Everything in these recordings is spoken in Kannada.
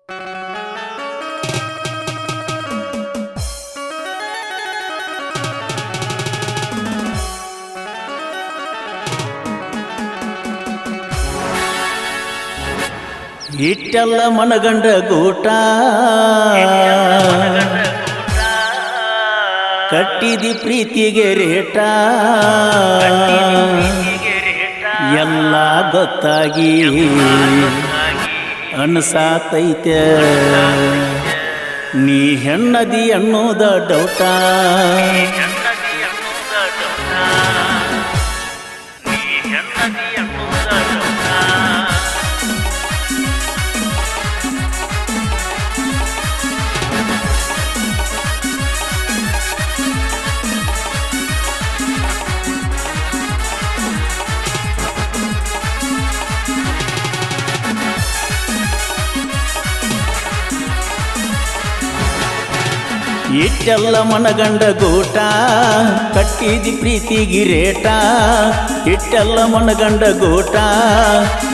ಇಟ್ಟೆಲ್ಲ ಮನಗಂಡ ಗೂಟ ಕಟ್ಟಿದಿ ಪ್ರೀತಿಗೆ ರೇಟ ಎಲ್ಲ ಗೊತ್ತಾಗಿ ಅನ್ಸಾತೈತೆ ನೀ ಹೆಣ್ಣದಿ ಅನ್ನೋದ ಡೌಟ ಇಟ್ಟೆಲ್ಲ ಮನಗಂಡ ಗೂಟ ಕಟ್ಟಿದಿ ಪ್ರೀತಿಗೆ ರೇಟ ಇಟ್ಟೆಲ್ಲ ಮನಗಂಡ ಗೂಟ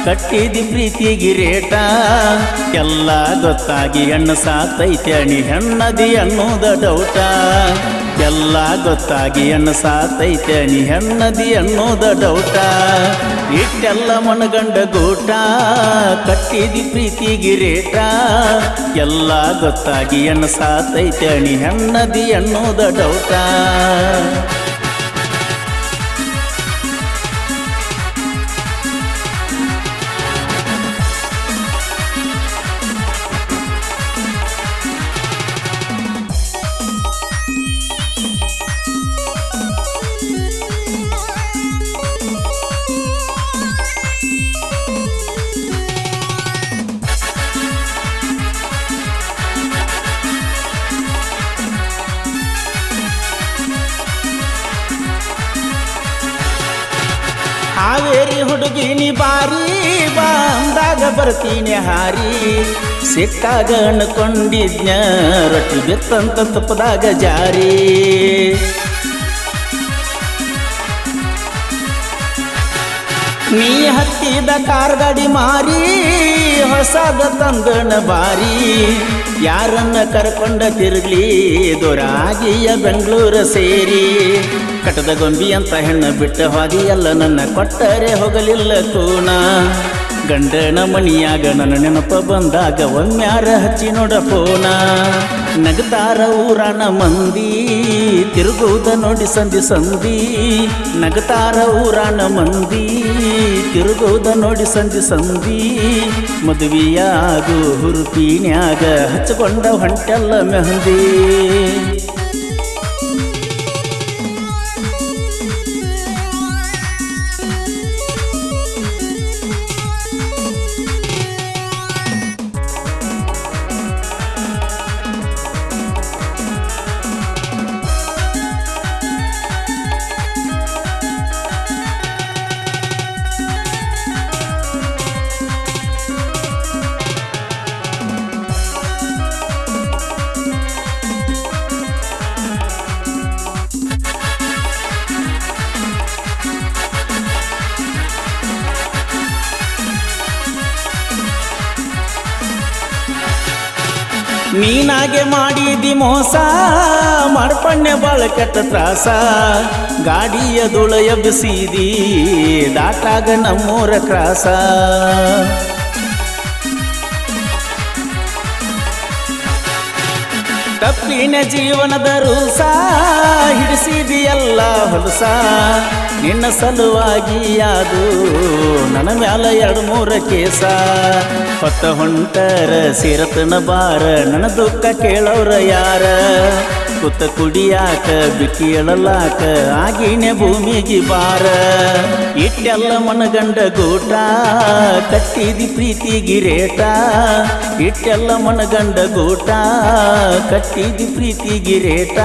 ಕಟ್ಟಿದಿ ಪ್ರೀತಿಗೆ ರೇಟ ಎಲ್ಲ ಗೊತ್ತಾಗಿ ಹೆಣ್ಣು ಸಾತೈತೆ ನೀ ಹೆಣ್ಣದಿ ಅನ್ನೋದ ಡೌಟ ಎಲ್ಲ ಗೊತ್ತಾಗಿ ಹೆಣ್ಣು ಸಾತೈತೆ ನೀ ಹೆಣ್ಣದಿ ಅನ್ನೋದ ಡೌಟ ಇಟ್ಟೆಲ್ಲ ಮನಗಂಡ ಗೂಟ ಕಟ್ಟಿದಿ ಪ್ರೀತಿಗೆ ರೇಟ ಎಲ್ಲ ಗೊತ್ತಾಗಿ ಹೆಣ್ಣು ಸಾತೈತೆ ನೀ ಹೆಣ್ಣದಿ ಅನ್ನೋದ ಡೌಟ ಹಾವೇರಿ ಹುಡುಗಿನಿ ಬಾರಿ ಬಂದಾಗ ಬರ್ತೀನಿ ಹಾರಿ ಸಿಕ್ಕಾಗ ಅನ್ಕೊಂಡಿದ್ನ ರೊಟ್ಟಿ ಬಿತ್ತಂತ ತುಪ್ಪದಾಗ ಜಾರಿ ನೀ ಹತ್ತಿದ ಕಾರ್ ಗಾಡಿ ಮಾರಿ ಹೊಸದ ತಂದನ ಬಾರಿ ಯಾರನ್ನ ಕರ್ಕೊಂಡ ತಿರುಗ್ಲಿ ದೊರಾಗಿಯ ಬೆಂಗಳೂರು ಸೇರಿ ಕಟದ ಗೊಂಬಿ ಅಂತ ಹೆಣ್ಣು ಬಿಟ್ಟ ಹಾದಿ ಎಲ್ಲ ನನ್ನ ಕೊಟ್ಟರೆ ಹೋಗಲಿಲ್ಲ ಕೂನ ಗಂಡನ ಮನಿಯಾಗ ನನ್ನ ನೆನಪ ಬಂದಾಗ ಒಮ್ಮ್ಯಾರ ಹಚ್ಚಿ ನೋಡ ಫೋನ ನಗತಾರ ಊರಾನ ಮಂದಿ ತಿರುಗುವುದ ನೋಡಿ ಸಂಧಿ ಸಂಧಿ ನಗತಾರ ಊರಾನ ಮಂದಿ ತಿರುಗುವುದ ನೋಡಿ ಸಂಧಿ ಸಂಧಿ ಮದುವೆಯಾಗು ಹುರುಪಿನ್ಯಾಗ ಹಚ್ಚಿಕೊಂಡ ಹೊಂಟೆಲ್ಲ ಮೆಹಂದಿ ನೀನಾಗೆ ಮಾಡಿದಿ ಮೋಸ ಮಾಡ್ಪಣ್ಣೆ ಬಾಳ ಕೆಟ್ಟ ತ್ರಾಸ ಗಾಡಿಯ ಧೂಳ ಎಬ್ಬಿಸಿದಿ ದಾಟಾಗ ನಮ್ಮೂರ ಕ್ರಾಸ ತಪ್ಪಿನ ಜೀವನದ ರೂಸ ಹಿಡಿಸಿದಿ ಎಲ್ಲ ಹೊಲಸ ನಿನ್ನ ಸಲುವಾಗಿ ಯಾದು ನನ್ನ ಮ್ಯಾಲ 2-3 ಕೇಸ ಹೊತ್ತ ಹೊಂಟರ ಸಿರತನ ಬಾರ ನನ್ನ ದುಃಖ ಕೇಳೋರ ಯಾರ ಕುತ್ತ ಕುಡಿಯಾಕ ಬಿಕ್ಕಿ ಎಳಲಾಕ ಆಗಿನ ಭೂಮಿಗೆ ಬಾರ ಇಟ್ಟೆಲ್ಲ ಮನಗಂಡ ಗೂಟ ಕಟ್ಟಿದಿ ಪ್ರೀತಿಗೆ ರೇಟ ಇಟ್ಟೆಲ್ಲ ಮನಗಂಡ ಗೂಟ ಕಟ್ಟಿದಿ ಪ್ರೀತಿಗೆ ರೇಟ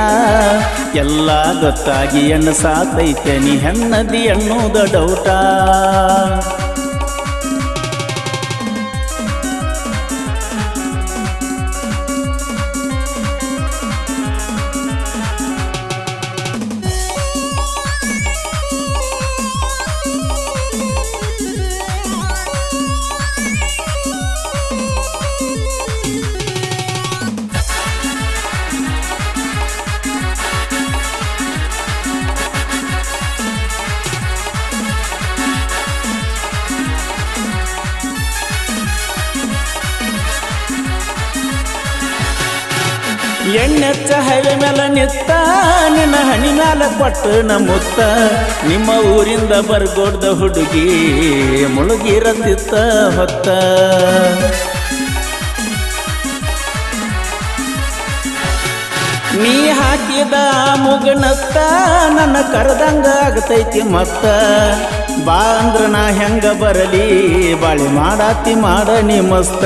ಎಲ್ಲ ಗೊತ್ತಾಗಿ ಹೆಣ್ಣು ಸಾತೈತೆ ನೀ ಹೆಣ್ಣದಿ ಅನ್ನೋದ ಡೌಟ ಎಣ್ಣೆಚ್ಚ ಹೈವೆ ಮೇಲೆ ನಿತ್ತ ನಿನ್ನ ಹಣಿ ಮ್ಯಾಲ ಕೊಟ್ಟು ನಮ್ಮುತ್ತ ನಿಮ್ಮ ಊರಿಂದ ಬರ್ಗೋಡ್ದ ಹುಡುಗಿ ಮುಳುಗಿರತಿತ್ತ ಹೊತ್ತ ನೀ ಹಾಕಿದ ಮುಗನತ್ತ ನನ್ನ ಕರೆದಂಗ ಆಗತೈತಿ ಮತ್ತ ಬಾ ಅಂದ್ರ ನಾ ಹೆಂಗ ಬರಲಿ ಬಾಳಿ ಮಾಡಾತಿ ಮಾಡ ನೀ ಮಸ್ತ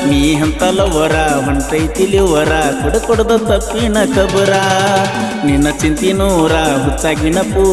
ನೀ ಹಂತಲವರ ಹೊಂಟೈತಿಲಿವರ ಕುಡ್ದ ತಪ್ಪಿನ ಕಬರ ನಿನ್ನ ಚಿಂತಿ ನೂರ ಹುಚ್ಚಾಗಿನ ಪೂ